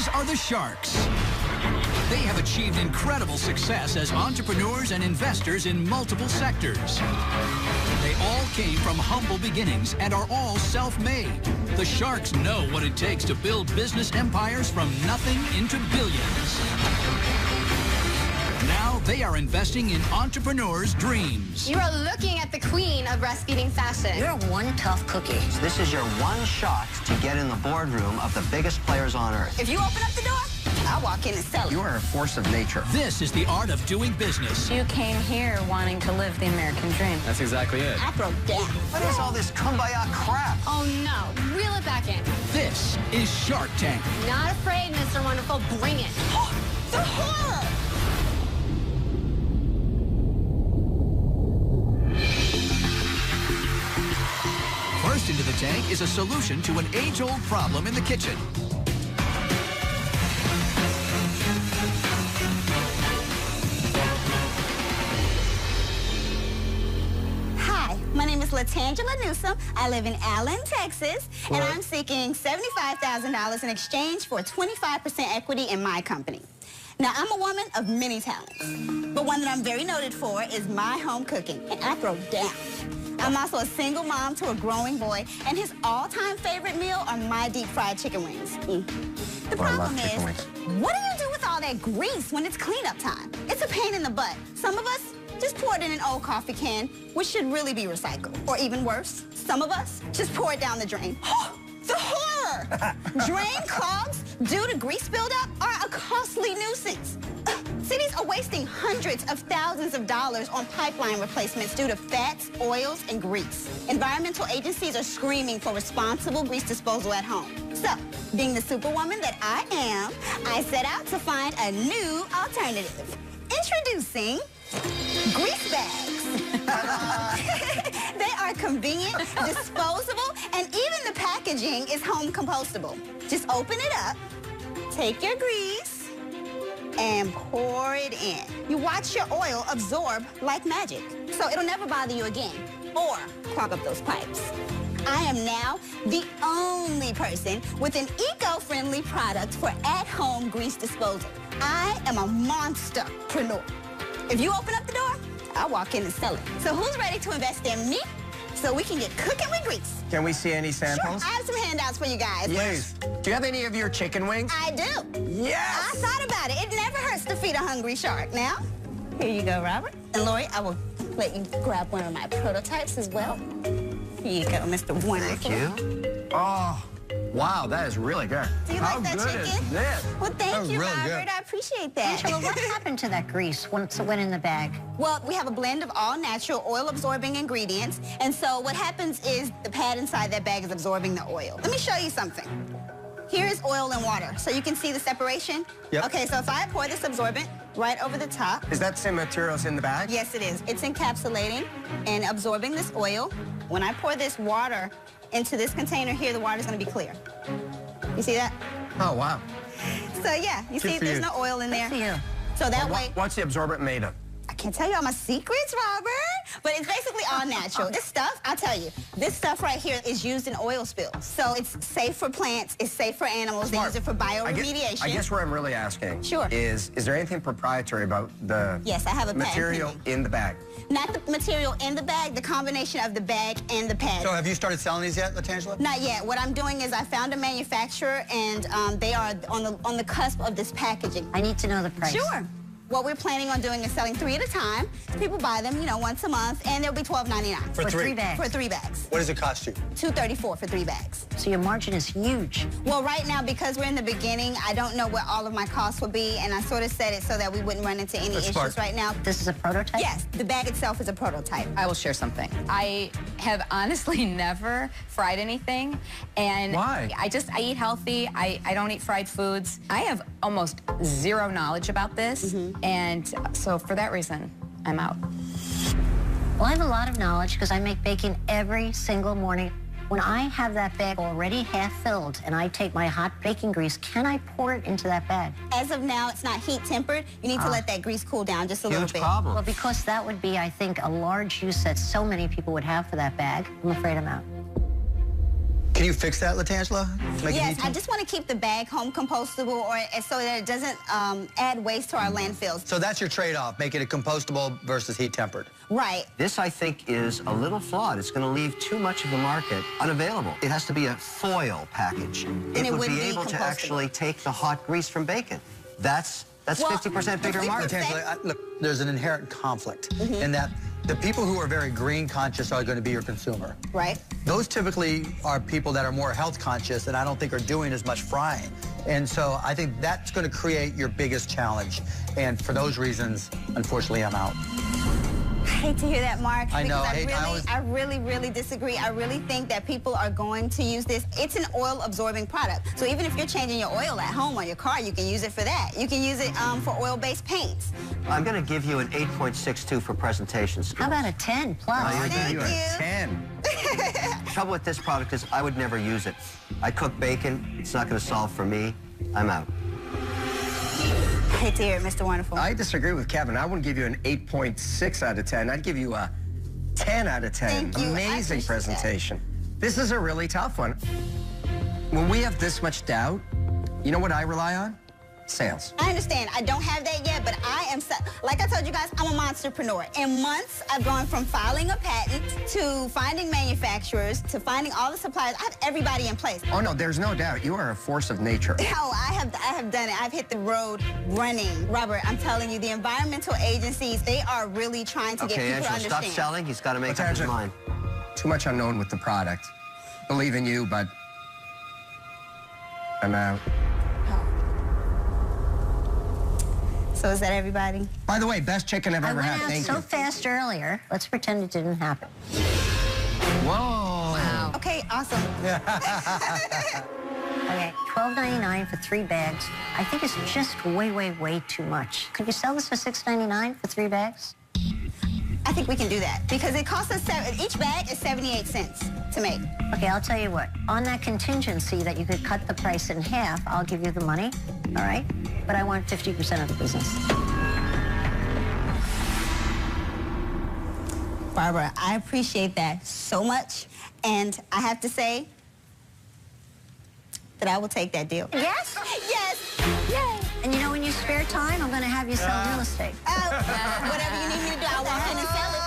These are the Sharks. They have achieved incredible success as entrepreneurs and investors in multiple sectors. They all came from humble beginnings and are all self-made. The Sharks know what it takes to build business empires from nothing into billions. Now they are investing in entrepreneurs' dreams. You are looking at the queen of breastfeeding fashion. You're one tough cookie. This is your one shot to get in the boardroom of the biggest players on earth. If you open up the door, I'll walk in and sell it. You are a force of nature. This is the art of doing business. You came here wanting to live the American dream. That's exactly it. I throw down. What is all this kumbaya crap? Oh no, reel it back in. This is Shark Tank. Not afraid, Mr. Wonderful, bring it. The horror! First into the tank is a solution to an age-old problem in the kitchen. Hi, my name is Latangela Newsom. I live in Allen, Texas, and I'm seeking $75,000 in exchange for 25% equity in my company. Now, I'm a woman of many talents, but one that I'm very noted for is my home cooking, and I throw down. I'm also a single mom to a growing boy, and his all-time favorite meal are my deep-fried chicken wings. The problem is, what do you do with all that grease when it's cleanup time? It's a pain in the butt. Some of us just pour it in an old coffee can, which should really be recycled. Or even worse, some of us just pour it down the drain. The horror! Drain clogs due to grease buildup are a costly nuisance. Cities are wasting hundreds of thousands of dollars on pipeline replacements due to fats, oils, and grease. Environmental agencies are screaming for responsible grease disposal at home. So, being the superwoman that I am, I set out to find a new alternative. Introducing grease bags. They are convenient, disposable, and even the packaging is home compostable. Just open it up, take your grease, and pour it in. You watch your oil absorb like magic, so it'll never bother you again or clog up those pipes. I am now the only person with an eco-friendly product for at-home grease disposal. I am a monsterpreneur. If you open up the door, I'll walk in and sell it. So who's ready to invest in me so we can get cooking with grease? Can we see any samples? Sure, I have some handouts for you guys. Please. Do you have any of your chicken wings? I do. Yes! I thought about it. It never hurts to feed a hungry shark. Now, here you go, Robert. And Lori, I will let you grab one of my prototypes as well. Here you go, Mr. Wonderful. Thank you. Oh, wow, that is really good. Do you like that chicken? Is this? Well, thank you, really Robert. good. I appreciate that. Angela, what happened to that grease once it went in the bag? Well, we have a blend of all natural oil-absorbing ingredients, and so what happens is the pad inside that bag is absorbing the oil. Let me show you something. Here is oil and water, so you can see the separation. Yep. Okay, so if I pour this absorbent right over the top. Is that same materials in the bag? Yes, it is. It's encapsulating and absorbing this oil. When I pour this water into this container here, the water's gonna be clear. You see that? Oh, wow. So yeah, you see there's no oil in there. So that way. What's the absorbent made of? I can't tell you all my secrets, Robert, but it's basically all natural. This stuff, I'll tell you, this stuff right here is used in oil spills. So it's safe for plants, it's safe for animals. They use it for bioremediation. I guess where I'm really asking is there anything proprietary about the Yes, I have a material in the bag? Not the material in the bag, the combination of the bag and the pad. So have you started selling these yet, Latangela? Not yet. What I'm doing is I found a manufacturer, and they are on the cusp of this packaging. I need to know the price. Sure. What we're planning on doing is selling 3 at a time. People buy them, you know, once a month, and they'll be $12.99. For 3 bags? For 3 bags. What does it cost you? $2.34 for 3 bags. So your margin is huge. Well, right now, because we're in the beginning, I don't know what all of my costs will be, and I sort of set it so that we wouldn't run into any issues right now. This is a prototype? Yes, the bag itself is a prototype. I will share something. I have honestly never fried anything, and why? I eat healthy. I don't eat fried foods. I have almost zero knowledge about this, and so for that reason, I'm out. Well, I have a lot of knowledge because I make bacon every single morning. When I have that bag already half filled and I take my hot baking grease, can I pour it into that bag? As of now, it's not heat tempered. You need to let that grease cool down just a little bit. Problem. Well, because that would be, I think, a large use that so many people would have for that bag. I'm afraid I'm out. Can you fix that, Latangela? Yes, I just want to keep the bag home compostable so that it doesn't add waste to our landfills. So that's your trade-off, making it compostable versus heat-tempered. Right. This, I think, is a little flawed. It's going to leave too much of the market unavailable. It has to be a foil package. It would be able to actually take the hot grease from bacon. That's 50% bigger market. Latangela, look, there's an inherent conflict in that the people who are very green conscious are going to be your consumer. Right. Those typically are people that are more health conscious and I don't think are doing as much frying. And so I think that's going to create your biggest challenge. And for those reasons, unfortunately, I'm out. I hate to hear that, Mark. I know. I really disagree. I really think that people are going to use this. It's an oil-absorbing product. So even if you're changing your oil at home on your car, you can use it for that. You can use it for oil-based paints. I'm going to give you an 8.62 for presentation skills. How about a 10 plus? Thank you. 10. The trouble with this product is I would never use it. I cook bacon. It's not going to solve for me. I'm out. I hate to hear it, Mr. Wonderful. I disagree with Kevin. I wouldn't give you an 8.6 out of 10. I'd give you a 10 out of 10. Thank you. Amazing presentation. This is a really tough one. When we have this much doubt, you know what I rely on? Sales. I understand. I don't have that yet, but I am, like I told you guys, I'm a monsterpreneur. In months, I've gone from filing a patent to finding manufacturers to finding all the suppliers. I have everybody in place. Oh, no, there's no doubt. You are a force of nature. Oh, I have done it. I've hit the road running. Robert, I'm telling you, the environmental agencies, they are really trying to get people to Angela, understand. stop selling. He's got to make up his mind. Too much unknown with the product. Believe in you, but I'm out. So is that everybody? By the way, best chicken I've ever had. Thank you. I went out so fast earlier. Let's pretend it didn't happen. Whoa. Wow. Okay, awesome. Okay, $12.99 for 3 bags. I think it's just way too much. Could you sell this for $6.99 for 3 bags? I think we can do that because it costs us, each bag is 78 cents to make. Okay, I'll tell you what. On that contingency that you could cut the price in half, I'll give you the money, all right? But I want 50% of the business. Barbara, I appreciate that so much. And I have to say that I will take that deal. Yes? Yes. Yay. And you know, in your spare time, I'm going to have you sell real estate. Whatever you need me to do, I'll walk in and sell it.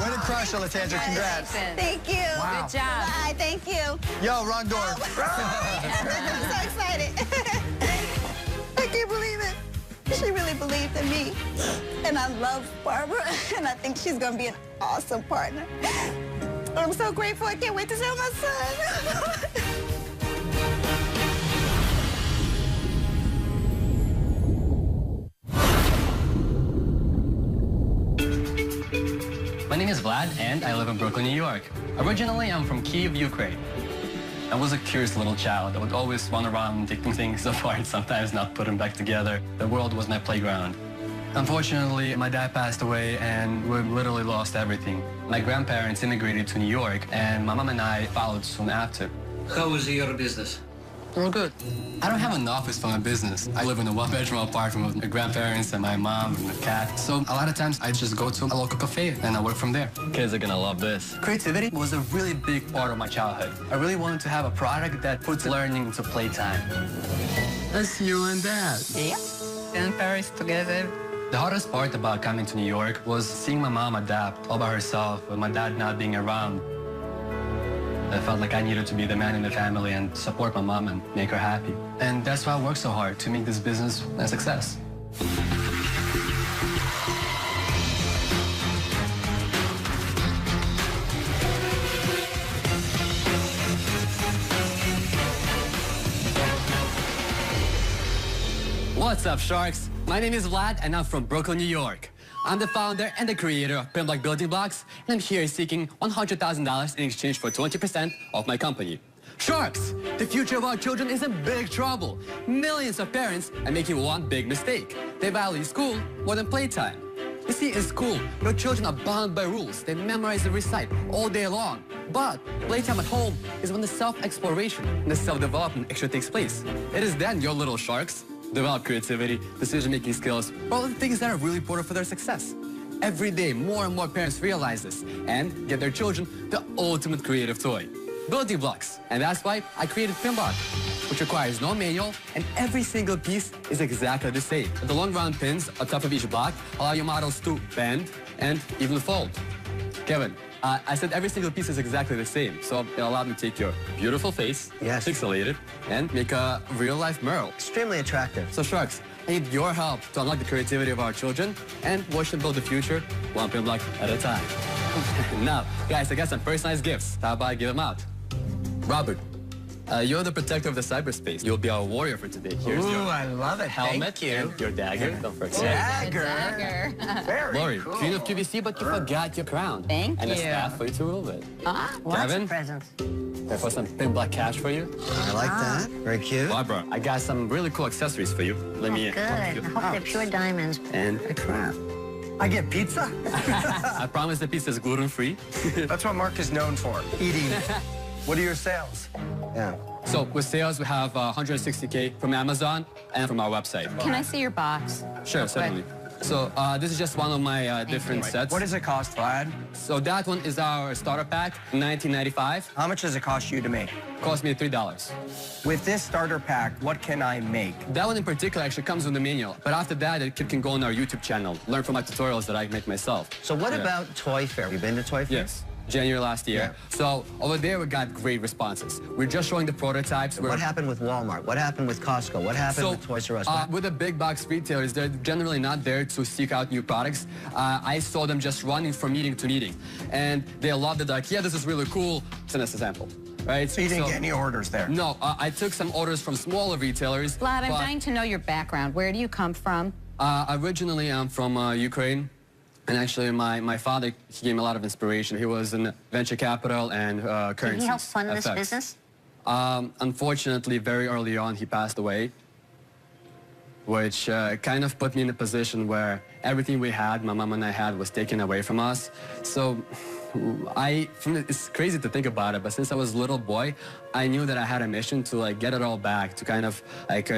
Way to crush it, Latangela. Congrats. Thank you. Wow. Good job. Bye. Thank you. Yo, wrong door. I'm so excited. I can't believe it. She really believed in me. And I love Barbara, and I think she's going to be an awesome partner. I'm so grateful. I can't wait to sell my son. My name is Vlad, and I live in Brooklyn, New York. Originally, I'm from Kyiv, Ukraine. I was a curious little child. I would always run around taking things apart, sometimes not put them back together. The world was my playground. Unfortunately, my dad passed away, and we literally lost everything. My grandparents immigrated to New York, and my mom and I followed soon after. How was your business? We're good. I don't have an office for my business. I live in a one-bedroom apartment with my grandparents and my mom and a cat. So a lot of times I just go to a local cafe and I work from there. Kids are gonna love this. Creativity was a really big part of my childhood. I really wanted to have a product that puts learning into playtime. That's you and Dad. Yeah. In Paris together. The hardest part about coming to New York was seeing my mom adapt all by herself with my dad not being around. I felt like I needed to be the man in the family and support my mom and make her happy. And that's why I worked so hard to make this business a success. What's up, Sharks? My name is Vlad, and I'm from Brooklyn, New York. I'm the founder and the creator of Pimp Like Building Blocks, and I'm here seeking $100,000 in exchange for 20% of my company. Sharks! The future of our children is in big trouble. Millions of parents are making one big mistake. They value school more than playtime. You see, in school, your children are bound by rules. They memorize and recite all day long. But playtime at home is when the self-exploration and the self-development actually takes place. It is then your little sharks develop creativity, decision-making skills, all the things that are really important for their success. Every day, more and more parents realize this and get their children the ultimate creative toy. building blocks. And that's why I created Pinblock, which requires no manual, and every single piece is exactly the same. The long round pins on top of each block allow your models to bend and even fold. Kevin, I said every single piece is exactly the same, so it allowed me to take your beautiful face, pixelate it, and make a real-life mural. Extremely attractive. So Sharks, I need your help to unlock the creativity of our children and watch them build the future one Pinblock at a time. Now, guys, I got some personalized gifts. How about I give them out? Robert, you're the protector of the cyberspace. You'll be our warrior for today. Here's your I love it. helmet Thank you. and your dagger. Don't forget. Dagger. Very Lori, cool. Queen of QVC, but you forgot your crown. Thank and a you. staff for you to rule with. Lots Kevin? of presents. For some Pinblock cash for you. I like that. Very cute. Barbara, I got some really cool accessories for you. Let me Good. I hope they're pure diamonds. And a crown. I get pizza? I promise the pizza is gluten-free. That's what Mark is known for, eating. What are your sales? Yeah. So with sales, we have 160K from Amazon and from our website. Can I see your box? Sure, certainly. So this is just one of my different sets. What does it cost, Vlad? So that one is our starter pack, $19.95. How much does it cost you to make? Cost me $3. With this starter pack, what can I make? That one in particular actually comes with the manual. But after that, the kid can go on our YouTube channel, learn from my tutorials that I make myself. So what about Toy Fair? Have you been to Toy Fair? Yes. January last year. So over there, we got great responses. We're just showing the prototypes. What happened with Walmart? What happened with Costco? What happened with Toys R Us? With the big box retailers, they're generally not there to seek out new products. I saw them just running from meeting to meeting. And they loved it, like, yeah, this is really cool. Send us a sample. Right? So you didn't get any orders there? No, I took some orders from smaller retailers. Vlad, I'm dying to know your background. Where do you come from? Originally, I'm from Ukraine. And actually, my father, he gave me a lot of inspiration. He was in venture capital and currency. Did he help fund this business? Unfortunately, very early on, he passed away, which kind of put me in a position where everything we had, my mom and I had, was taken away from us. So it's crazy to think about it, but since I was a little boy, I knew that I had a mission to like get it all back, to kind of like,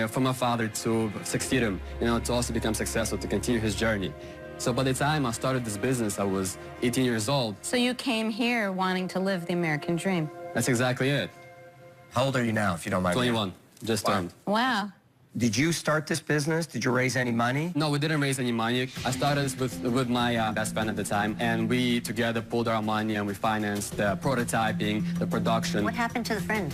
for my father to succeed him, to also become successful, to continue his journey. So by the time I started this business, I was 18 years old. So you came here wanting to live the American dream. That's exactly it. How old are you now, if you don't mind? 21, just turned. Wow. Did you start this business? Did you raise any money? No, we didn't raise any money. I started this with my best friend at the time, and we together pulled our money and we financed the prototyping, the production. What happened to the friend?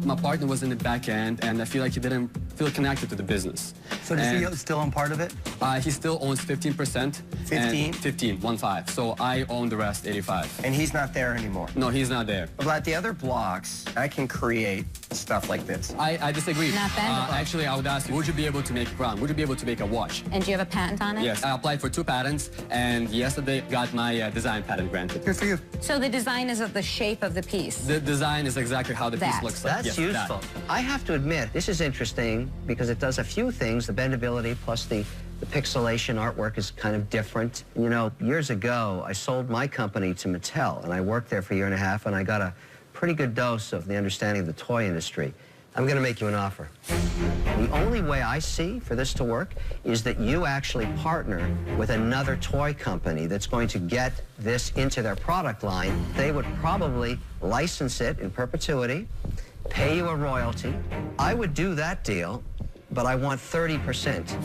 My partner was in the back end, and I feel like he didn't feel connected to the business. So does he still own part of it? He still owns 15%. 15? 15, 1-5. So I own the rest, 85. And he's not there anymore? No, he's not there. But at the other blocks, I can create stuff like this. I disagree. Not bendable. Actually, I would ask you, would you be able to make a crown? Would you be able to make a watch? And do you have a patent on it? Yes, I applied for 2 patents, and yesterday got my design patent granted. Good for you. So the design is of the shape of the piece. The design is exactly how the piece looks like. That's useful. I have to admit, this is interesting because it does a few things. The bendability plus the pixelation artwork is kind of different. You know, years ago, I sold my company to Mattel, and I worked there for a year and a half, and I got a pretty good dose of the understanding of the toy industry. I'm going to make you an offer. The only way I see for this to work is that you actually partner with another toy company that's going to get this into their product line. They would probably license it in perpetuity, pay you a royalty. I would do that deal, but I want 30%.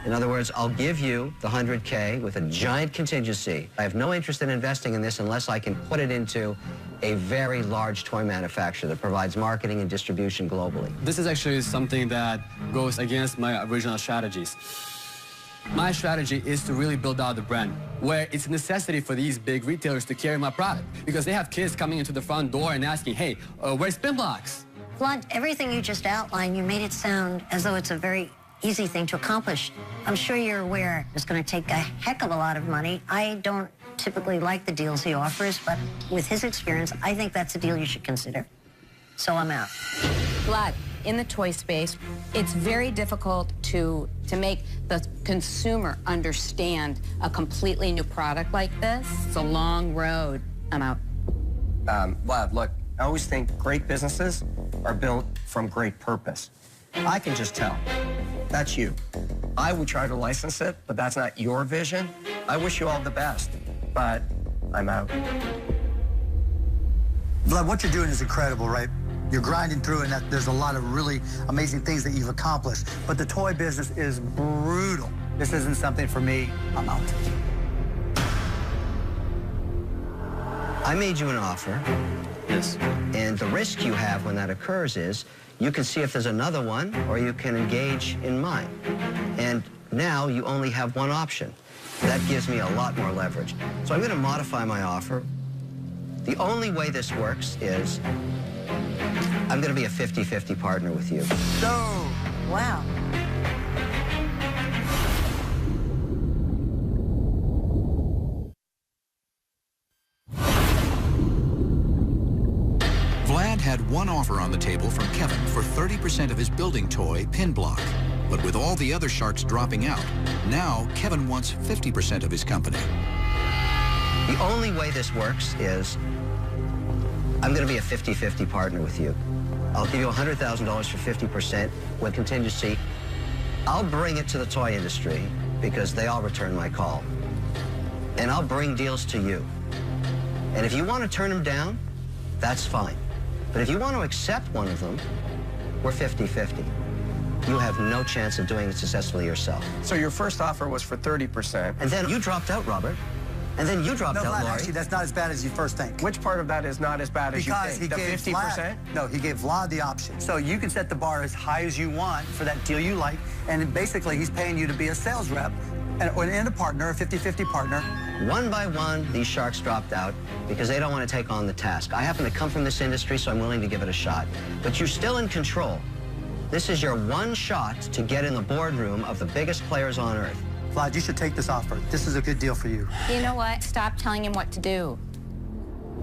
In other words, I'll give you the 100K with a giant contingency. I have no interest in investing in this unless I can put it into a very large toy manufacturer that provides marketing and distribution globally. This is actually something that goes against my original strategies. My strategy is to really build out the brand, where it's a necessity for these big retailers to carry my product, because they have kids coming into the front door and asking, hey, where's Pinblocks? Vlad, everything you just outlined, you made it sound as though it's a very easy thing to accomplish. I'm sure you're aware it's going to take a heck of a lot of money. I don't typically like the deals he offers, but with his experience, I think that's a deal you should consider. So I'm out. Vlad, in the toy space, it's very difficult to make the consumer understand a completely new product like this. It's a long road. I'm out. Vlad, look, I always think great businesses are built from great purpose. I can just tell. That's you. I would try to license it, but that's not your vision. I wish you all the best, but I'm out. Vlad, what you're doing is incredible, right? You're grinding through, and there's a lot of really amazing things that you've accomplished. But the toy business is brutal. This isn't something for me. I'm out. I made you an offer. Yes. And the risk you have when that occurs is you can see if there's another one, or you can engage in mine. And now you only have one option. That gives me a lot more leverage. So I'm going to modify my offer. The only way this works is I'm going to be a 50-50 partner with you. No. Wow. Vlad had one offer on the table from Kevin for 30% of his building toy, Pin Block. But with all the other sharks dropping out, now Kevin wants 50% of his company. The only way this works is I'm going to be a 50-50 partner with you. I'll give you $100,000 for 50% with contingency. I'll bring it to the toy industry because they all return my call. And I'll bring deals to you. And if you want to turn them down, that's fine. But if you want to accept one of them, we're 50-50. You have no chance of doing it successfully yourself. So your first offer was for 30%. And then you dropped out, Robert. And then you dropped out, Vlad, Laurie. actually, that's not as bad as you first think. Which part of that is not as bad as you think? Because he gave 50%? No, he gave Vlad the option. So you can set the bar as high as you want for that deal you like, and basically he's paying you to be a sales rep and a partner, a 50-50 partner. One by one, these sharks dropped out because they don't want to take on the task. I happen to come from this industry, so I'm willing to give it a shot. But you're still in control. This is your one shot to get in the boardroom of the biggest players on earth. Vlad, you should take this offer. This is a good deal for you. You know what? Stop telling him what to do.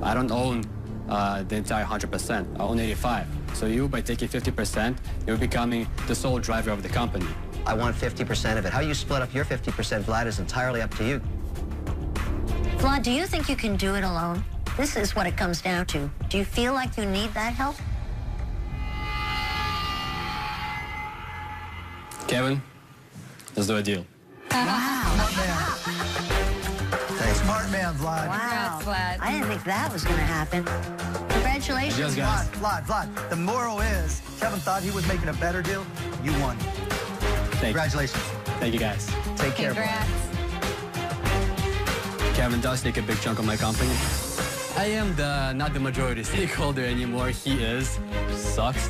I don't own the entire 100%. I own 85%. So you, by taking 50%, you're becoming the sole driver of the company. I want 50% of it. How you split up your 50%, Vlad, is entirely up to you. Vlad, do you think you can do it alone? This is what it comes down to. Do you feel like you need that help? Kevin, let's do a deal. Wow. Thanks. Smart man, Vlad. Wow. Congrats, Vlad. I didn't think that was going to happen. Congratulations. Yes, guys. Vlad, the moral is, Kevin thought he was making a better deal. You won. Congratulations. Thank you, guys. Take care, Congrats. Vlad. Kevin does take a big chunk of my company. I am not the majority stakeholder anymore. He is. Sucks.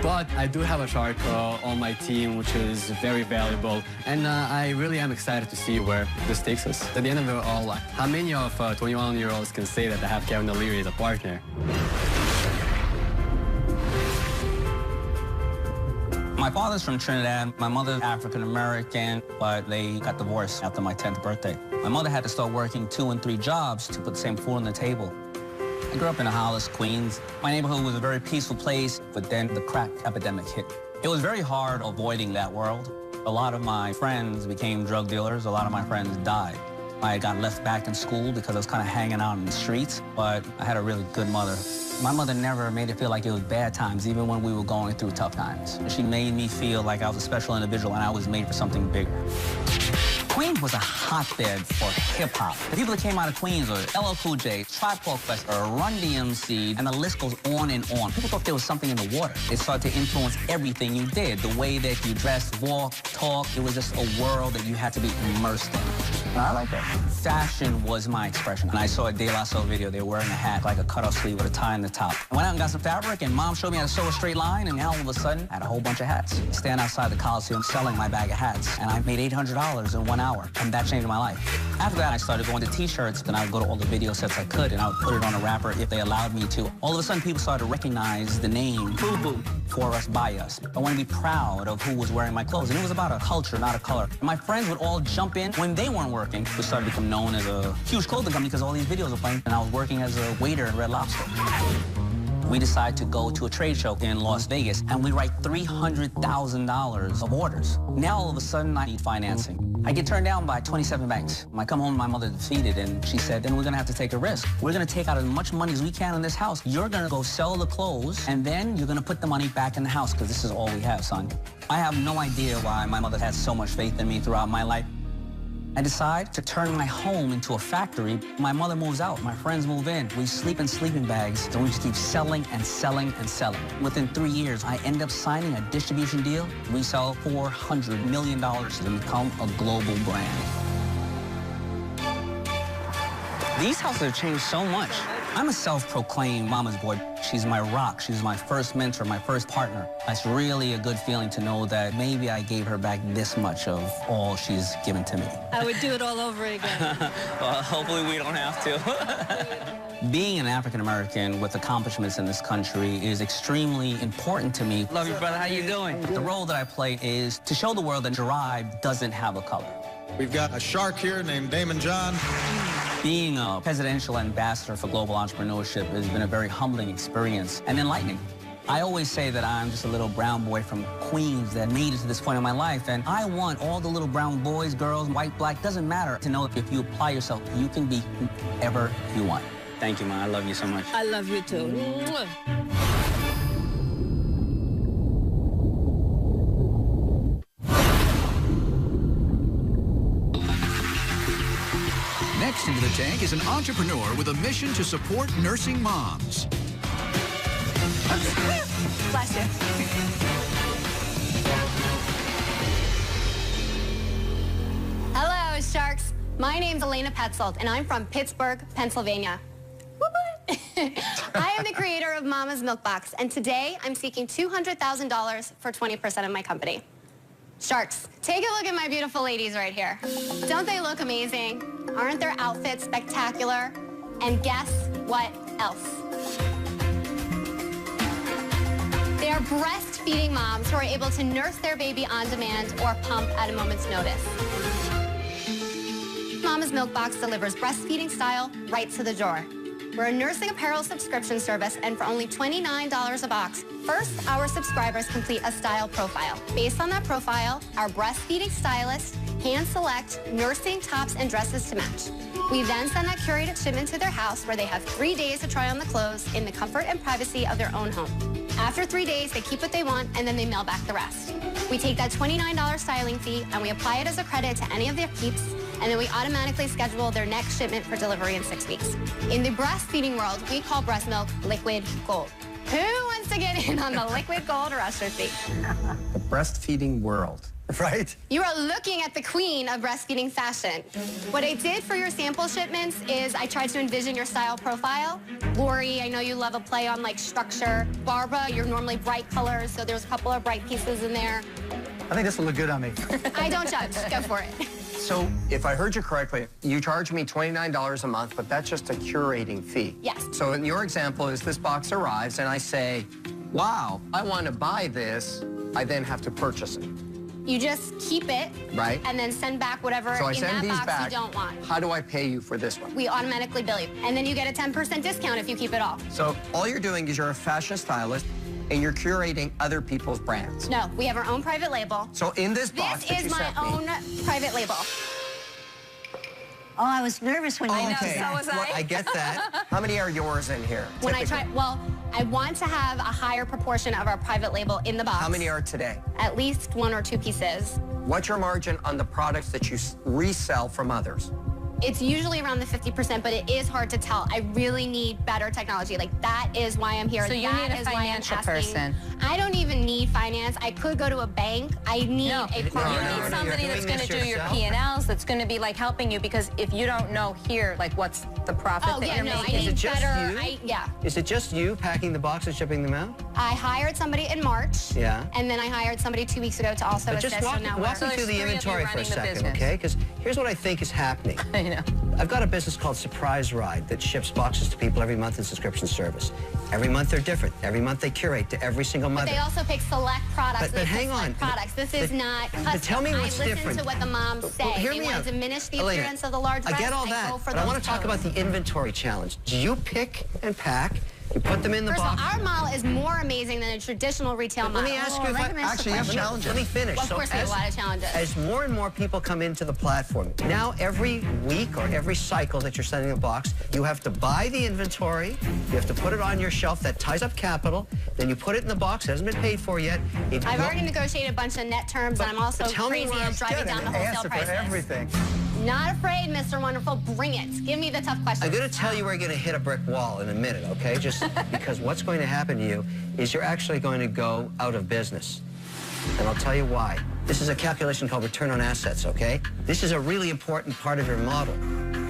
But I do have a shark on my team, which is very valuable. And I really am excited to see where this takes us. At the end of it all, how many of 21-year-olds can say that they have Kevin O'Leary as a partner? My father's from Trinidad. My mother's African-American, but they got divorced after my 10th birthday. My mother had to start working 2 and 3 jobs to put the same food on the table. I grew up in Hollis, Queens. My neighborhood was a very peaceful place, but then the crack epidemic hit. It was very hard avoiding that world. A lot of my friends became drug dealers. A lot of my friends died. I got left back in school because I was kind of hanging out in the streets, but I had a really good mother. My mother never made it feel like it was bad times, even when we were going through tough times. She made me feel like I was a special individual and I was made for something bigger. Queens was a hotbed for hip-hop. The people that came out of Queens were LL Cool J, Tribe Called Quest, Run DMC, and the list goes on and on. People thought there was something in the water. It started to influence everything you did, the way that you dressed, walk, talk. It was just a world that you had to be immersed in. I like that. Fashion was my expression. And I saw a De La Soul video. They were wearing a hat, like a cutoff sleeve with a tie in the top. I went out and got some fabric, and Mom showed me how to sew a straight line, and now all of a sudden, I had a whole bunch of hats. Stand outside the Coliseum selling my bag of hats, and I made $800 in 1 hour, and that changed my life. After that, I started going to T-shirts, and I would go to all the video sets I could, and I would put it on a wrapper if they allowed me to. All of a sudden, people started to recognize the name Boo Boo, For Us, By Us. I wanted to be proud of who was wearing my clothes, and it was about a culture, not a color. And my friends would all jump in when they weren't working. We started to become known as a huge clothing company because all these videos were playing, and I was working as a waiter at Red Lobster. We decided to go to a trade show in Las Vegas, and we write $300,000 of orders. Now, all of a sudden, I need financing. I get turned down by 27 banks. I come home, my mother defeated, and she said, then we're gonna have to take a risk. We're gonna take out as much money as we can in this house. You're gonna go sell the clothes, and then you're gonna put the money back in the house, because this is all we have, son. I have no idea why my mother had so much faith in me throughout my life. I decide to turn my home into a factory. My mother moves out, my friends move in. We sleep in sleeping bags, and we just keep selling and selling and selling. Within 3 years, I end up signing a distribution deal. We sell $400 million and become a global brand. These houses have changed so much. I'm a self-proclaimed mama's boy. She's my rock. She's my first mentor, my first partner. It's really a good feeling to know that maybe I gave her back this much of all she's given to me. I would do it all over again. Well, hopefully we don't have to. Being an African-American with accomplishments in this country is extremely important to me. Love you, brother. How you doing? The role that I play is to show the world that Gerard doesn't have a color. We've got a shark here named Damon John. Being a presidential ambassador for global entrepreneurship has been a very humbling experience and enlightening. I always say that I'm just a little brown boy from Queens that made it to this point in my life, and I want all the little brown boys, girls, white, black, doesn't matter, to know that if you apply yourself, you can be whoever you want. Thank you, Ma. I love you so much. I love you too. Next into the tank is an entrepreneur with a mission to support nursing moms. Bless you. Hello, sharks. My name's Elena Petzold, and I'm from Pittsburgh, Pennsylvania. I am the creator of Mama's Milk Box, and today I'm seeking $200,000 for 20% of my company. Sharks, take a look at my beautiful ladies right here. Don't they look amazing? Aren't their outfits spectacular? And guess what else? They are breastfeeding moms who are able to nurse their baby on demand or pump at a moment's notice. Mama's Milk Box delivers breastfeeding style right to the door. We're a nursing apparel subscription service, and for only $29 a box, first, our subscribers complete a style profile. Based on that profile, our breastfeeding stylists hand-select nursing tops and dresses to match. We then send that curated shipment to their house, where they have 3 days to try on the clothes in the comfort and privacy of their own home. After 3 days, they keep what they want, and then they mail back the rest. We take that $29 styling fee, and we apply it as a credit to any of their peeps, and then we automatically schedule their next shipment for delivery in 6 weeks. In the breastfeeding world, we call breast milk liquid gold. Who wants to get in on the liquid gold rush with me? The breastfeeding world. Right? You are looking at the queen of breastfeeding fashion. What I did for your sample shipments is I tried to envision your style profile. Lori, I know you love a play on like structure. Barbara, you're normally bright colors, so there's a couple of bright pieces in there. I think this will look good on me. I don't judge. Go for it. So, if I heard you correctly, you charge me $29 a month, but that's just a curating fee. Yes. So, in your example is this box arrives, and I say, wow, I want to buy this. I then have to purchase it. You just keep it, right, and then send back whatever so in that box you don't want. How do I pay you for this one? We automatically bill you, and then you get a 10% discount if you keep it all. So, all you're doing is you're a fashion stylist, and you're curating other people's brands. No, we have our own private label. So in this box this is my own private label. Oh, I was nervous when I know, so was I. Well, I get that. How many are yours in here? When I try, well, I want to have a higher proportion of our private label in the box. How many are today? At least 1 or 2 pieces. What's your margin on the products that you resell from others? It's usually around the 50%, but it is hard to tell. I really need better technology. Like, that is why I'm here. So you need a financial person. I don't even need finance. I could go to a bank. I need a partner. You need somebody that's going to do your P&Ls, that's going to be like helping you, because if you don't know here, like what's the profit that you're making. I need better. Is it just you packing the boxes, shipping them out? I hired somebody in March. Yeah. And then I hired somebody 2 weeks ago to also assist. Just walk me through the inventory for a second, okay? Because here's what I think is happening. I've got a business called Surprise Ride that ships boxes to people every month in subscription service. Every month they're different. Every month they curate to every single mother. But they also pick select products. But hang on. Products. This is not custom. But tell me what's different. I listen to what the moms say. Hear they me want out. to diminish the Elena, appearance of the large breast. I get all that, but I want to talk about the inventory challenge. Do you pick and pack? You put them in the box. First of all, our model is more amazing than a traditional retail model. Let me ask you if I actually have challenges. Let me finish. Well, of course, we have a lot of challenges. As more and more people come into the platform, now every week or every cycle that you're sending a box, you have to buy the inventory, you have to put it on your shelf. That ties up capital. Then you put it in the box. It hasn't been paid for yet. I've already negotiated a bunch of net terms, and I'm also crazy at driving down the wholesale prices. For everything. Not afraid, Mr. Wonderful. Bring it. Give me the tough questions. I'm going to tell you we're going to hit a brick wall in a minute, okay? Just because what's going to happen to you is you're actually going to go out of business. And I'll tell you why. This is a calculation called return on assets, okay? This is a really important part of your model.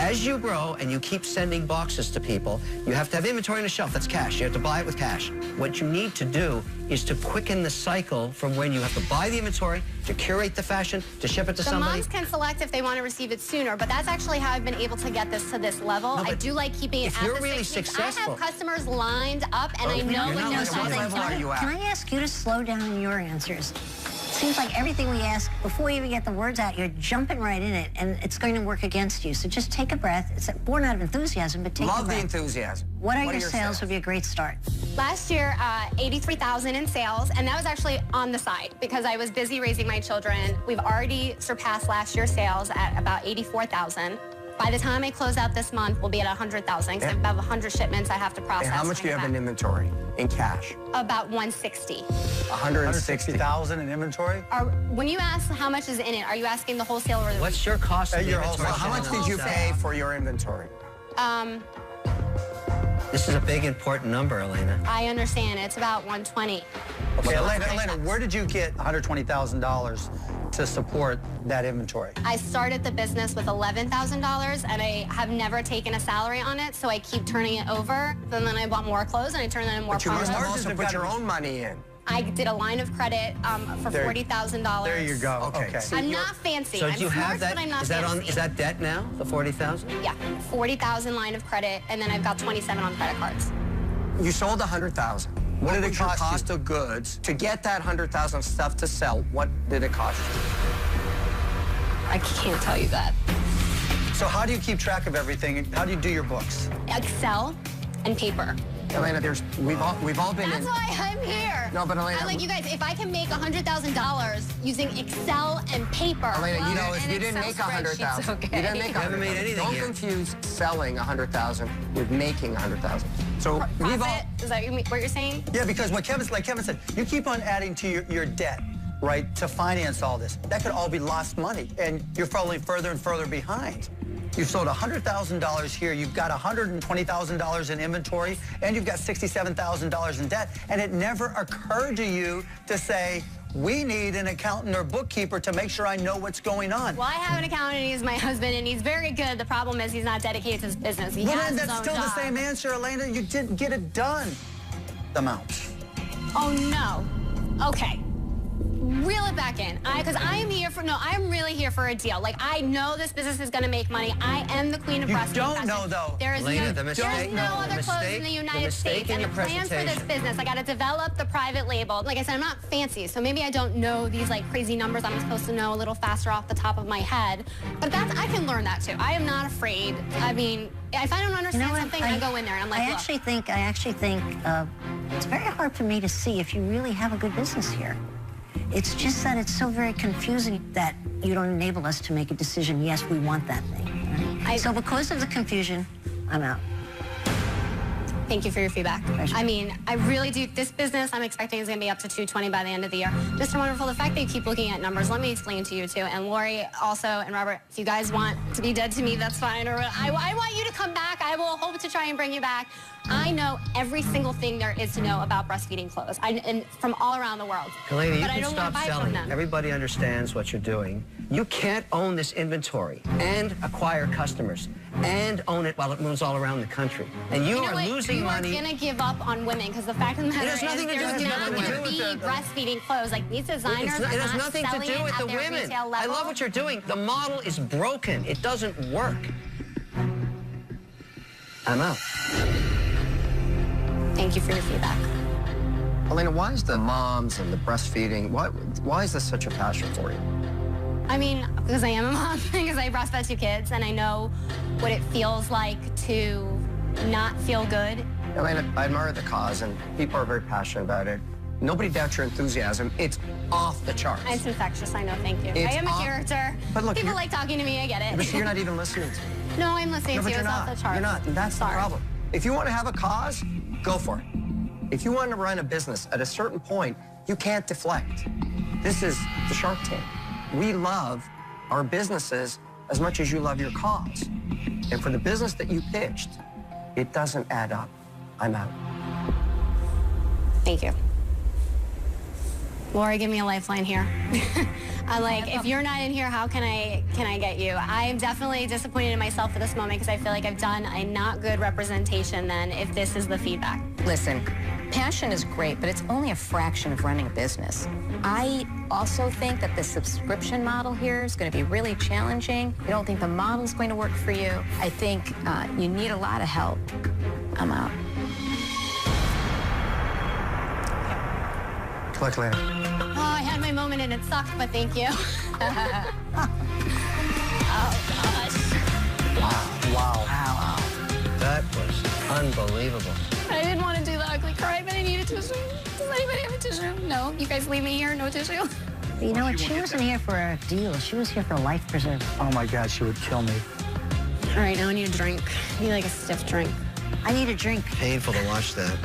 As you grow and you keep sending boxes to people, you have to have inventory on the shelf. That's cash. You have to buy it with cash. What you need to do is to quicken the cycle from when you have to buy the inventory, to curate the fashion, to ship it to somebody. Moms can select if they want to receive it sooner, but that's actually how I've been able to get this to this level. No, I do like keeping it if at you're the really 6 weeks. successful. I have customers lined up, and I know when they're Can I ask you to slow down in your answers? Seems like everything we ask, before we even get the words out, you're jumping right in it, and it's going to work against you. So just take a breath. It's born out of enthusiasm, but take a breath. Love the enthusiasm. What are your sales? Would be a great start. Last year, 83,000 in sales, and that was actually on the side because I was busy raising my children. We've already surpassed last year's sales at about 84,000. By the time I close out this month, we'll be at 100,000 because I have about 100 shipments I have to process. And how much do you have in inventory, in cash? About 160. 160,000 in inventory? When you ask how much is in it, are you asking the wholesale or the What's your cost of your inventory? How much did you pay for your inventory? This is a big, important number, Elena. I understand. It's about 120. Okay, Elena, where did you get $120,000 to support that inventory? I started the business with $11,000, and I have never taken a salary on it, so I keep turning it over. And then I bought more clothes, and I turned that into more But you must have products. also put your own money in. I did a line of credit for $40,000. There you go. Okay. I'm not fancy. So I'm do you smart, have that? but I'm not Is that fancy. is that debt now? The 40,000? Yeah, 40,000 line of credit, and then I've got 27 on credit cards. You sold 100,000. What did it cost your cost of goods to get that 100,000 stuff to sell? What did it cost you? I can't tell you that. So how do you keep track of everything? How do you do your books? Excel and paper. Elena, we've all been That's in. why I'm here. No, but Elena, I'm like, you guys, if I can make $100,000 using Excel and paper. Elena, you know, if you didn't make 100,000, okay. you didn't make 100,000. haven't made anything Don't yet. confuse selling 100,000 with making 100,000. So we've all. Profit? Is that what you're saying? Yeah, because like Kevin said, you keep on adding to your debt, right, to finance all this. That could all be lost money, and you're falling further and further behind. You've sold $100,000 here, you've got $120,000 in inventory, and you've got $67,000 in debt, and it never occurred to you to say, we need an accountant or bookkeeper to make sure I know what's going on. Well, I have an accountant, he's my husband, and he's very good. The problem is he's not dedicated to his business. He Well, has then his that's own still job. the same answer, Elena. You didn't get it done. Amount. Oh, no. Okay. Reel it back in. Because I'm really here for a deal. Like, I know this business is going to make money. I am the queen of breastfeeding. You don't know, though. There is Elena, no other clothes in the United States. And the plans for this business, I got to develop the private label. Like I said, I'm not fancy, so maybe I don't know these like crazy numbers I'm supposed to know a little faster off the top of my head. But I can learn that too. I am not afraid. I mean, if I don't understand something, I go in there and I'm like, I actually think it's very hard for me to see if you really have a good business here. It's just that it's so very confusing that you don't enable us to make a decision, yes, we want that thing. Right? So because of the confusion, I'm out. Thank you for your feedback. Pleasure. I mean, I really do. This business, I'm expecting is going to be up to 220 by the end of the year. Mr. Wonderful, the fact that you keep looking at numbers, let me explain to you, too. And Lori also, and Robert, if you guys want to be dead to me, that's fine. Or I want you to come back. I will hope to try and bring you back. I know every single thing there is to know about breastfeeding clothes, and from all around the world. Elena, you but I can don't want stop to buy selling. from them. Everybody understands what you're doing. You can't own this inventory and acquire customers and own it while it moves all around the country. And you are losing money. You are going to give up on women because the fact of the matter is nothing to do there's with not the going to women. be breastfeeding clothes. Like these designers It are has not nothing to selling do it with at the their women. retail I level. love what you're doing. The model is broken. It doesn't work. I'm out. Thank you for your feedback. Elena, why is the moms and the breastfeeding, why is this such a passion for you? I mean, because I am a mom, because I breastfed 2 kids, and I know what it feels like to not feel good. Elena, I admire the cause, and people are very passionate about it. Nobody doubts your enthusiasm. It's off the charts. It's infectious, I know, thank you. It's I am a character. But look, people like talking to me, I get it. But you're not even listening to me. No, I'm listening No, to but you. you're It's not. off the charts. You're not, and that's the Sorry. problem. If you want to have a cause, go for it. If you want to run a business, at a certain point, you can't deflect. This is the Shark Tank. We love our businesses as much as you love your cause. And for the business that you pitched, it doesn't add up. I'm out. Thank you. Lori, give me a lifeline here. If you're not in here, how can I get you? I'm definitely disappointed in myself at this moment because I feel like I've done a not good representation then if this is the feedback. Listen, passion is great, but it's only a fraction of running a business. I also think that the subscription model here is going to be really challenging. I don't think the model is going to work for you. I think you need a lot of help. I'm out. Collect later. Oh, I had my moment and it sucked, but thank you. Oh, gosh. Wow. That was unbelievable. I didn't want to do the ugly cry, but I needed tissue. Does anybody have a tissue? No? You guys leave me here, no tissue? You know what? She wasn't here for a deal. She was here for a life preserver. Oh, my God, she would kill me. All right, now I need a drink. I need like a stiff drink. I need a drink. Painful to watch that.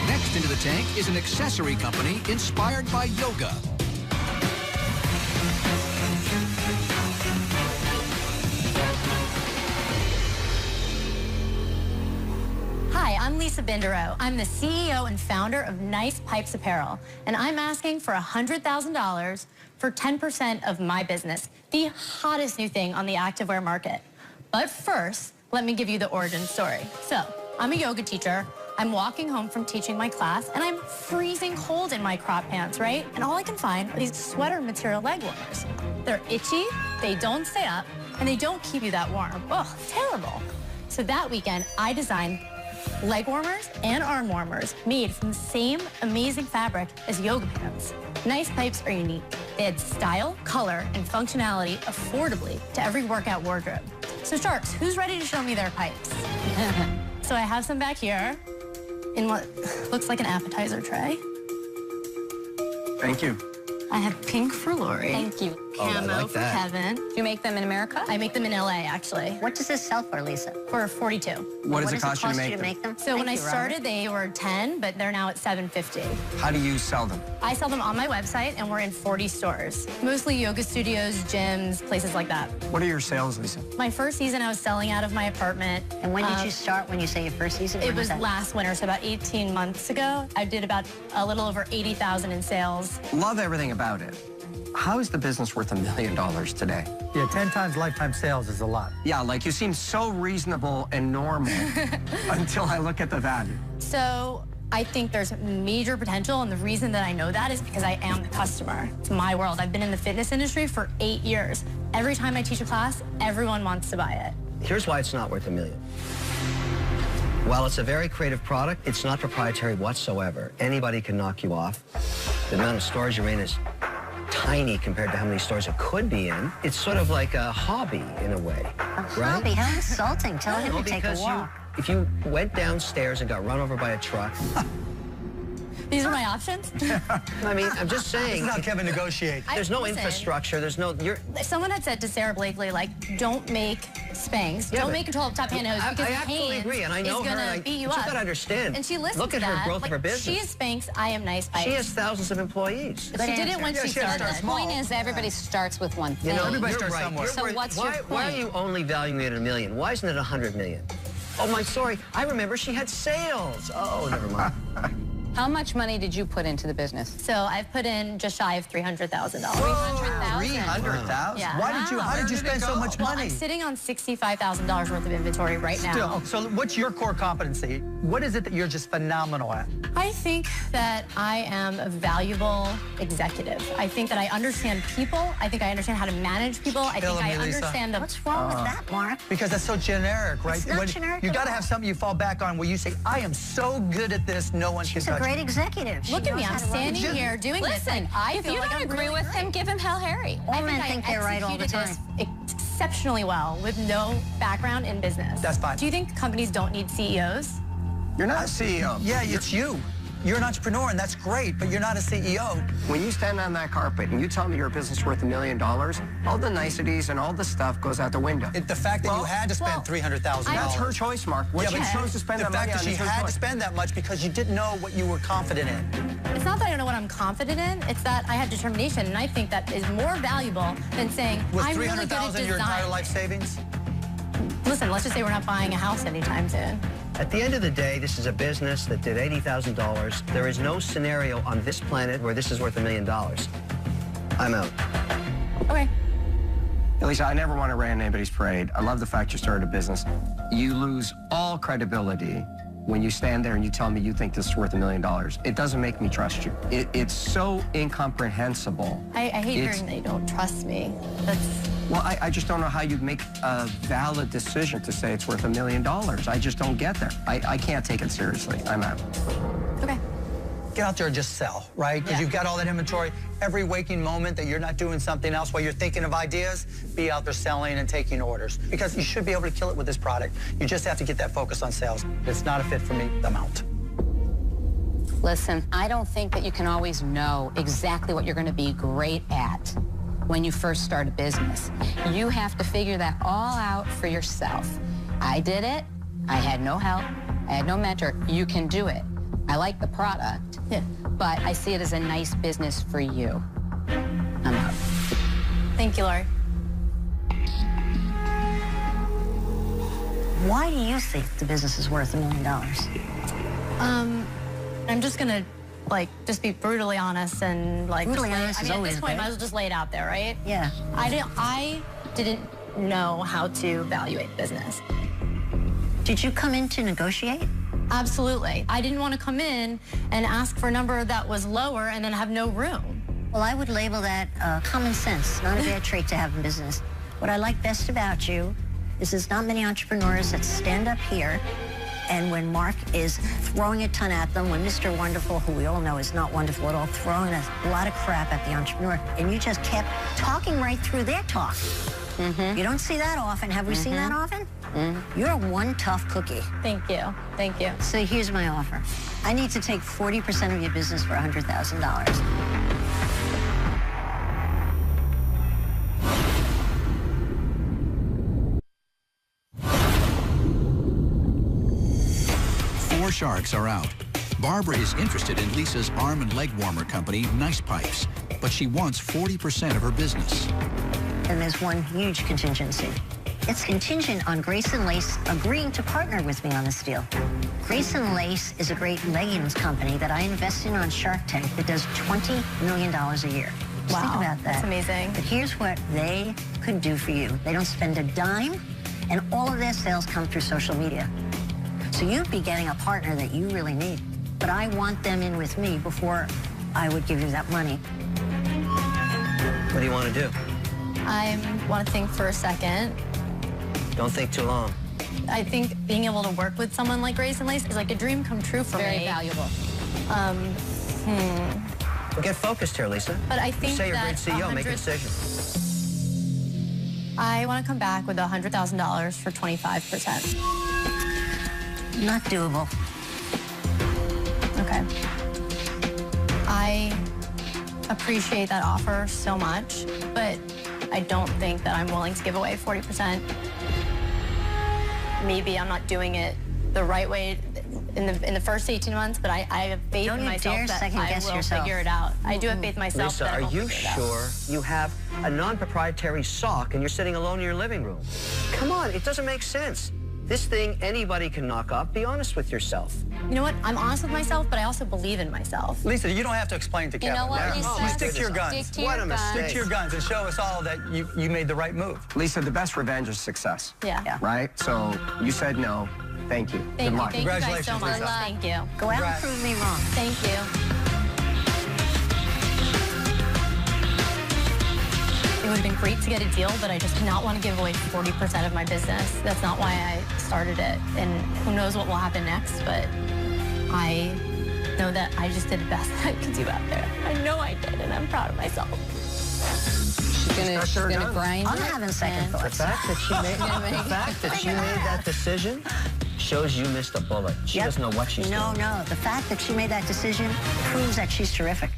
Next into the tank is an accessory company inspired by yoga. Hi, I'm Lisa Bindero. I'm the CEO and founder of Nice Pipes Apparel, and I'm asking for $100,000 for 10% of my business, the hottest new thing on the activewear market. But first, let me give you the origin story. So, I'm a yoga teacher. I'm walking home from teaching my class, and I'm freezing cold in my crop pants, right? And all I can find are these sweater material leg warmers. They're itchy, they don't stay up, and they don't keep you that warm. Oh, terrible. So that weekend, I designed leg warmers and arm warmers made from the same amazing fabric as yoga pants. Nice Pipes are unique. They add style, color, and functionality affordably to every workout wardrobe. So Sharks, who's ready to show me their pipes? So I have some back here in what looks like an appetizer tray. Thank you. I have pink for Lori. Thank you. Camo for Kevin. Do you make them in America? I make them in LA, actually. What does this sell for, Lisa? For $42. What does it cost you to make them? So when I started, they were $10, but they're now at $7.50. How do you sell them? I sell them on my website, and we're in 40 stores. Mostly yoga studios, gyms, places like that. What are your sales, Lisa? My first season, I was selling out of my apartment. And when did you start, when you say your first season? It was last winter, so about 18 months ago. I did about a little over 80,000 in sales. Love everything about it. How is the business worth $1 million today? Yeah, 10 times lifetime sales is a lot. Yeah, like you seem so reasonable and normal until I look at the value. So I think there's major potential, and the reason that I know that is because I am the customer. It's my world. I've been in the fitness industry for 8 years. Every time I teach a class, everyone wants to buy it. Here's why it's not worth $1 million. While it's a very creative product, it's not proprietary whatsoever. Anybody can knock you off. The amount of stores you're in is tiny compared to how many stores it could be in. It's sort of like a hobby in a way, right? Hobby? How insulting. Tell him to take a walk. If you went downstairs and got run over by a truck. These are my options? I mean, I'm just saying. This is how Kevin negotiates. There's no infrastructure. There's no. Someone had said to Sarah Blakely, like, don't make Spanx. Yeah, don't make control-top pantyhose because I absolutely agree, and I know is her. going to beat you up. But you got to understand. And she listened Look at to that. her growth of her business. She is Spanx. I am Nice Pipes. She has thousands of employees. She did it when she started. The point is, everybody starts with one thing. You know, everybody you're starts right. somewhere. So what's your point? Why are you only valuing it at $1 million? Why isn't it $100 million? Oh, my, sorry. I remember she had sales. Oh, never mind. How much money did you put into the business? So I've put in just shy of $300,000. $300,000? Yeah. How did you spend so much money? Well, I'm sitting on $65,000 worth of inventory right now. So what's your core competency? What is it that you're just phenomenal at? I think that I am a valuable executive. I think that I understand people. I think I understand how to manage people. I think I understand the... What's wrong with that, Mark? Because that's so generic, right? It's not generic You at got to all. have something you fall back on where you say, I am so good at this, no one can She's a touch great me. executive. Look at me. I'm standing here doing this. Listen, if you don't agree with him, give him Hell Harry. All men think they're right all the time. Exceptionally well with no background in business. That's fine. Do you think companies don't need CEOs? You're not a CEO. Yeah, it's you. you're an entrepreneur, and that's great, but you're not a CEO. When you stand on that carpet and you tell me your business is worth $1 million, all the niceties and all the stuff goes out the window. The fact that you had to spend $300,000. That's her choice, Mark. What she chose to spend that money on is her choice. The fact that she had to spend that much because you didn't know what you were confident in. It's not that I don't know what I'm confident in, it's that I had determination, and I think that is more valuable than saying, I'm really good at design. Was $300,000 your entire life savings? Listen, let's just say we're not buying a house anytime soon. At the end of the day, this is a business that did $80,000. There is no scenario on this planet where this is worth $1 million. I'm out. Okay. Lisa, I never want to rain on anybody's parade. I love the fact you started a business. You lose all credibility when you stand there and you tell me you think this is worth $1 million. It doesn't make me trust you. It's so incomprehensible. I hate hearing that you don't trust me. Well, I just don't know how you'd make a valid decision to say it's worth $1 million. I just don't get there. I can't take it seriously. I'm out. Okay. Get out there and just sell, right? Because you've got all that inventory. Every waking moment that you're not doing something else while you're thinking of ideas, be out there selling and taking orders. Because you should be able to kill it with this product. You just have to get that focus on sales. If it's not a fit for me, I'm out. Listen, I don't think that you can always know exactly what you're going to be great at when you first start a business. You have to figure that all out for yourself. I did it. I had no help. I had no mentor. You can do it. I like the product, but I see it as a nice business for you. I'm out. Thank you, Lori. Why do you think the business is worth $1 million? I'm just gonna, just be brutally honest and brutally honest is always at this point, I might as well just lay it out there, right? Yeah. I didn't know how to evaluate business. Did you come in to negotiate? Absolutely. I didn't want to come in and ask for a number that was lower and then have no room. Well, I would label that common sense, not a bad trait to have in business. What I like best about you is there's not many entrepreneurs that stand up here, and when Mark is throwing a ton at them, when Mr. Wonderful, who we all know is not wonderful at all, throwing a lot of crap at the entrepreneur, and you just kept talking right through their talk. You don't see that often. Have we seen that often? You're one tough cookie. Thank you. Thank you. So here's my offer. I need to take 40% of your business for $100,000. Four sharks are out. Barbara is interested in Lisa's arm and leg warmer company, Nice Pipes, but she wants 40% of her business. And there's one huge contingency. It's contingent on Grace and Lace agreeing to partner with me on this deal. Grace and Lace is a great leggings company that I invest in on Shark Tank that does $20 million a year. Just think about that. That's amazing. But here's what they could do for you. They don't spend a dime, and all of their sales come through social media. So you'd be getting a partner that you really need. But I want them in with me before I would give you that money. What do you want to do? I want to think for a second. Don't think too long. I think being able to work with someone like Grace and Lace is like a dream come true for me. Very valuable. Well, get focused here, Lisa. But I think you say you're a great CEO, make a decision. I want to come back with $100,000 for 25%. Not doable. Okay. I appreciate that offer so much, but I don't think that I'm willing to give away 40%. Maybe I'm not doing it the right way in the first 18 months, but I have faith in myself that I will figure it out. I do have faith in myself Lisa, that I will are you figure it out. sure you have a non-proprietary sock and you're sitting alone in your living room? Come on, it doesn't make sense. This thing, anybody can knock up. Be honest with yourself. You know what? I'm honest with myself, but I also believe in myself. Lisa, you don't have to explain to Kevin. You know what, Lisa? You stick to your guns. Stick to your guns. Stick to your guns and show us all that you made the right move. Lisa, the best revenge is success. Yeah. Right? So you said no. Thank you. Thank Good you. luck. Thank you guys so Congratulations, much. Lisa. Thank you. Go out and prove me wrong. Thank you. It would have been great to get a deal, but I just did not want to give away 40% of my business. That's not why I started it. And who knows what will happen next, but I know that I just did the best I could do out there. I know I did, and I'm proud of myself. She's gonna grind I'm it. having second thoughts. The fact that she made that decision shows you missed a bullet. She doesn't know what she's doing. No. The fact that she made that decision proves that she's terrific.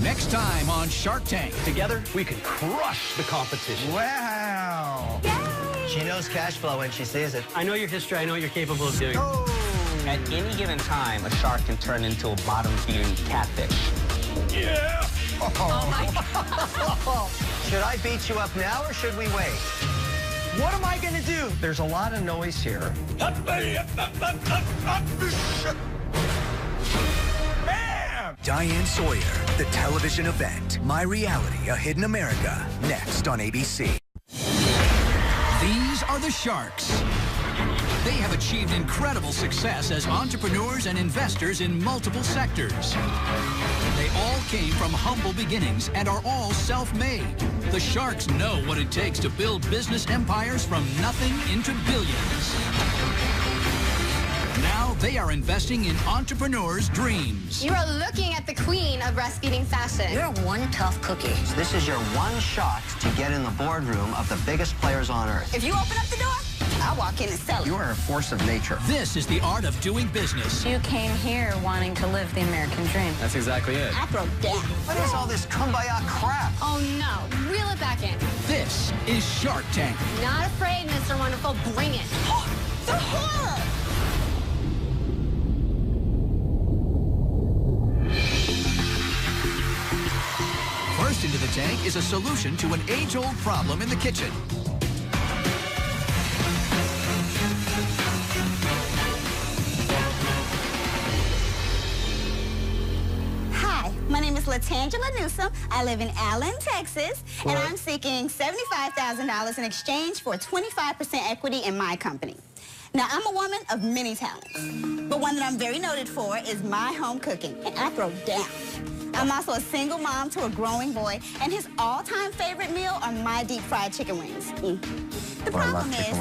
Next time on Shark Tank. Together, we can crush the competition. Wow. Yay! She knows cash flow when she sees it. I know your history. I know what you're capable of doing. Oh. At any given time, a shark can turn into a bottom-feeding catfish. Yeah! Oh my God. Should I beat you up now or should we wait? What am I going to do? There's a lot of noise here. Diane Sawyer, the television event. My Reality, A Hidden America. Next on ABC. These are the Sharks. They have achieved incredible success as entrepreneurs and investors in multiple sectors. They all came from humble beginnings and are all self-made. The Sharks know what it takes to build business empires from nothing into billions. Now they are investing in entrepreneurs' dreams. You are looking at the queen of breastfeeding fashion. You're one tough cookie. This is your one shot to get in the boardroom of the biggest players on earth. If you open up the door, I'll walk in and sell it. You are a force of nature. This is the art of doing business. You came here wanting to live the American dream. That's exactly it. I throw down. What is all this kumbaya crap? Oh no, reel it back in. This is Shark Tank. Not afraid, Mr. Wonderful, bring it. The horror! First into the tank is a solution to an age-old problem in the kitchen. Hi, my name is Latangela Newsome. I live in Allen, Texas, and I'm seeking $75,000 in exchange for 25% equity in my company. Now, I'm a woman of many talents, but one that I'm very noted for is my home cooking, and I throw down. I'm also a single mom to a growing boy, and his all-time favorite meal are my deep-fried chicken wings. The problem is,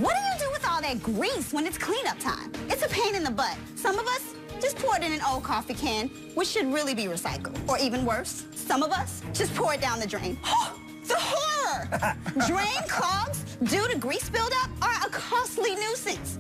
what do you do with all that grease when it's cleanup time? It's a pain in the butt. Some of us just pour it in an old coffee can, which should really be recycled. Or even worse, some of us just pour it down the drain. The horror! Drain clogs due to grease buildup are a costly nuisance.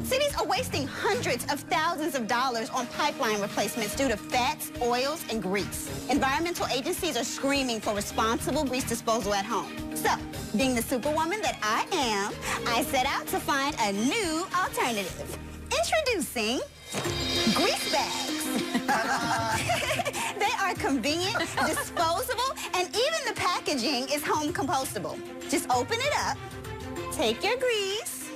Cities are wasting hundreds of thousands of dollars on pipeline replacements due to fats, oils, and grease. Environmental agencies are screaming for responsible grease disposal at home. So, being the superwoman that I am, I set out to find a new alternative. Introducing grease bags. They are convenient, disposable, and even the packaging is home compostable. Just open it up, take your grease,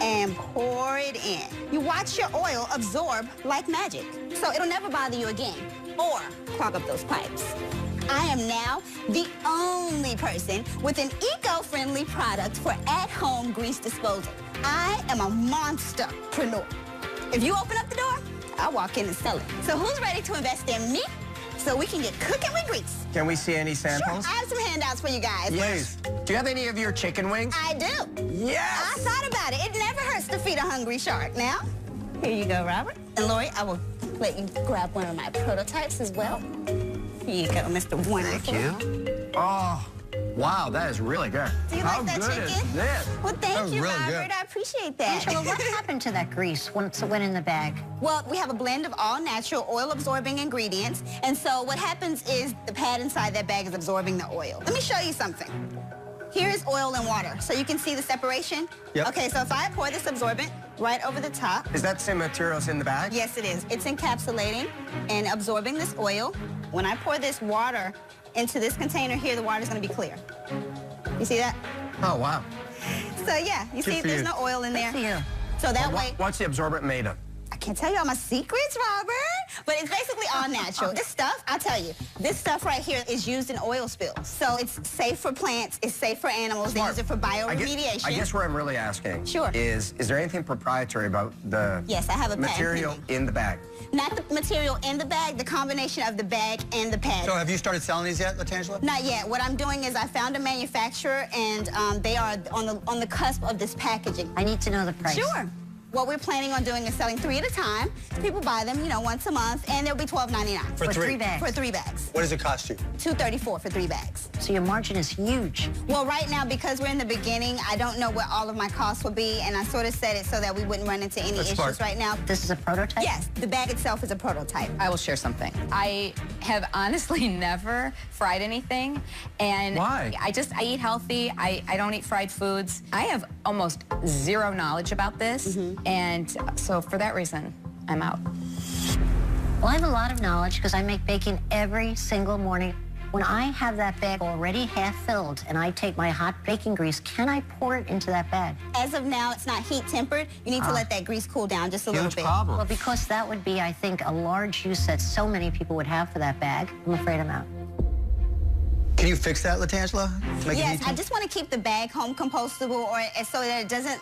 and pour it in. You watch your oil absorb like magic, so it'll never bother you again or clog up those pipes. I am now the only person with an eco-friendly product for at-home grease disposal. I am a monsterpreneur. If you open up the door, I'll walk in and sell it. So who's ready to invest in me so we can get cooking with grease? Can we see any samples? Sure, I have some handouts for you guys. Please. Do you have any of your chicken wings? I do. Yes! I thought about it. It never hurts to feed a hungry shark. Now, here you go, Robert. And Lori, I will let you grab one of my prototypes as well. Here you go, Mr. Wonderful. Thank you. Oh, wow, that is really good. Do you like that chicken? Is this? Well, thank you, really Robert. good. I appreciate that. Angela, what happened to that grease once it went in the bag? Well, we have a blend of all natural oil-absorbing ingredients, and so what happens is the pad inside that bag is absorbing the oil. Let me show you something. Here is oil and water, so you can see the separation. Yep. Okay, so if I pour this absorbent right over the top. Is that same materials in the bag? Yes, it is. It's encapsulating and absorbing this oil. When I pour this water into this container here, the water's gonna be clear. You see that? Oh, wow. So yeah, you see there's no oil in there. So that way. What's the absorbent made of? I can't tell you all my secrets, Robert, but it's basically all natural. This stuff, I'll tell you, this stuff right here is used in oil spills. So it's safe for plants, it's safe for animals, they use it for bioremediation. I guess where I'm really asking Sure. is there anything proprietary about the Yes, I have a material patent in the bag? Not the material in the bag, the combination of the bag and the pad. So have you started selling these yet, Latangela? Not yet. What I'm doing is I found a manufacturer, and they are on the cusp of this packaging. I need to know the price. Sure. what we're planning on doing is selling 3 at a time. People buy them, you know, once a month, and they'll be $12.99. For 3 bags? For 3 bags. What does it cost you? $2.34 for 3 bags. So your margin is huge. Well, right now, because we're in the beginning, I don't know what all of my costs will be, and I sort of set it so that we wouldn't run into any issues right now. This is a prototype? Yes, the bag itself is a prototype. I will share something. I have honestly never fried anything, and why? I eat healthy. I don't eat fried foods. I have almost zero knowledge about this, and so for that reason, I'm out. Well, I have a lot of knowledge because I make bacon every single morning. When I have that bag already half filled and I take my hot baking grease, can I pour it into that bag? As of now, it's not heat tempered. You need to let that grease cool down just a little bit. Problem. Well, because that would be, I think, a large use that so many people would have for that bag. I'm afraid I'm out. Can you fix that, Latangela? Yes, I just want to keep the bag home compostable so that it doesn't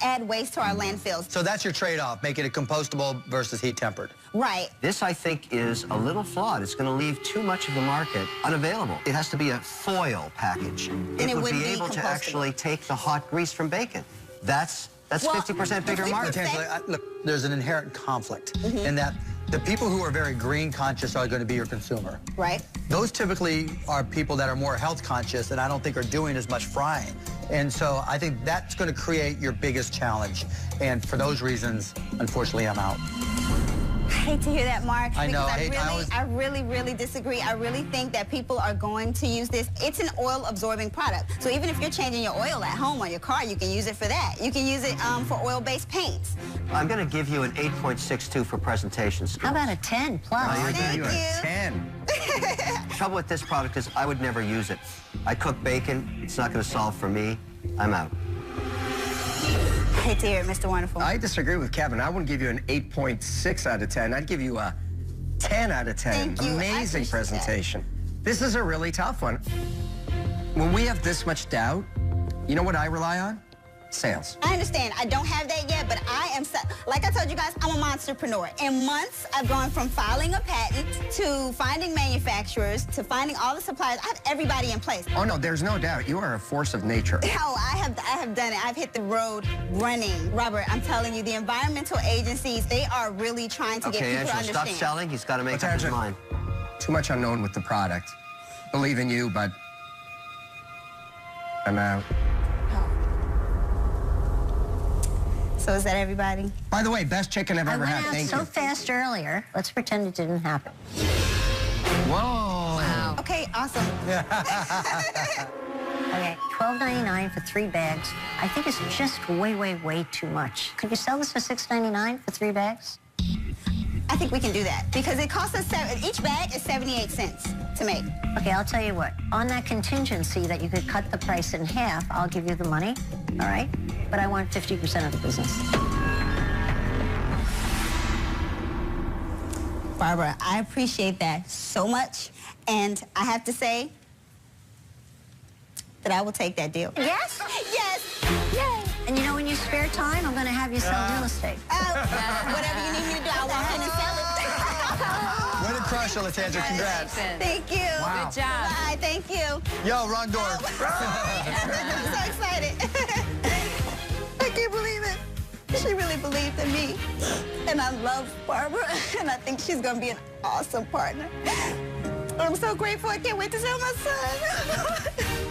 add waste to our landfills. So that's your trade-off, making it compostable versus heat-tempered. Right. This, I think, is a little flawed. It's going to leave too much of the market unavailable. It has to be a foil package. It would be able to actually take the hot grease from bacon. That's 50% bigger market. Latangela, look, there's an inherent conflict in that the people who are very green conscious are going to be your consumer. Right. Those typically are people that are more health conscious and I don't think are doing as much frying. And so I think that's going to create your biggest challenge. And for those reasons, unfortunately, I'm out. I hate to hear that, Mark. I know. I really disagree. I really think that people are going to use this. It's an oil-absorbing product. So even if you're changing your oil at home on your car, you can use it for that. You can use it for oil-based paints. I'm going to give you an 8.62 for presentation skills. How about a 10 plus? Thank you. A 10. The trouble with this product is I would never use it. I cook bacon. It's not going to solve for me. I'm out. I hate to hear it, Mr. Wonderful. I disagree with Kevin. I wouldn't give you an 8.6 out of 10. I'd give you a 10 out of 10. Thank you. Amazing presentation. This is a really tough one. When we have this much doubt, you know what I rely on? Sales. I understand. I don't have that yet, but I am, like I told you guys, I'm a monsterpreneur. In months, I've gone from filing a patent to finding manufacturers to finding all the suppliers. I have everybody in place. Oh, no, there's no doubt. You are a force of nature. Oh, I have done it. I've hit the road running. Robert, I'm telling you, the environmental agencies, they are really trying to get people to understand. Stop selling. He's got to make up his mind. Too much unknown with the product. Believe in you, but I'm out. So is that everybody? By the way, best chicken I've ever had. Thank you. So fast earlier. Let's pretend it didn't happen. Whoa. Wow. Okay, awesome. Okay, $12.99 for 3 bags. I think it's just way too much. Could you sell this for $6.99 for 3 bags? I think we can do that because it costs us each bag is 78 cents to make. Okay, I'll tell you what. On that contingency that you could cut the price in half, I'll give you the money, all right? But I want 50% of the business. Barbara, I appreciate that so much, and I have to say that I will take that deal. Yes? Yes! Yay! And you know, in your spare time, I'm going to have you sell real estate. Whatever you need me to do, I'll walk in and sell it. Way to crush it, Latangela. Congrats. Thank you. Wow. Good job. Bye, thank you. Yo, wrong door. I'm so excited. I can't believe it. She really believed in me. And I love Barbara, and I think she's going to be an awesome partner. I'm so grateful. I can't wait to sell my son.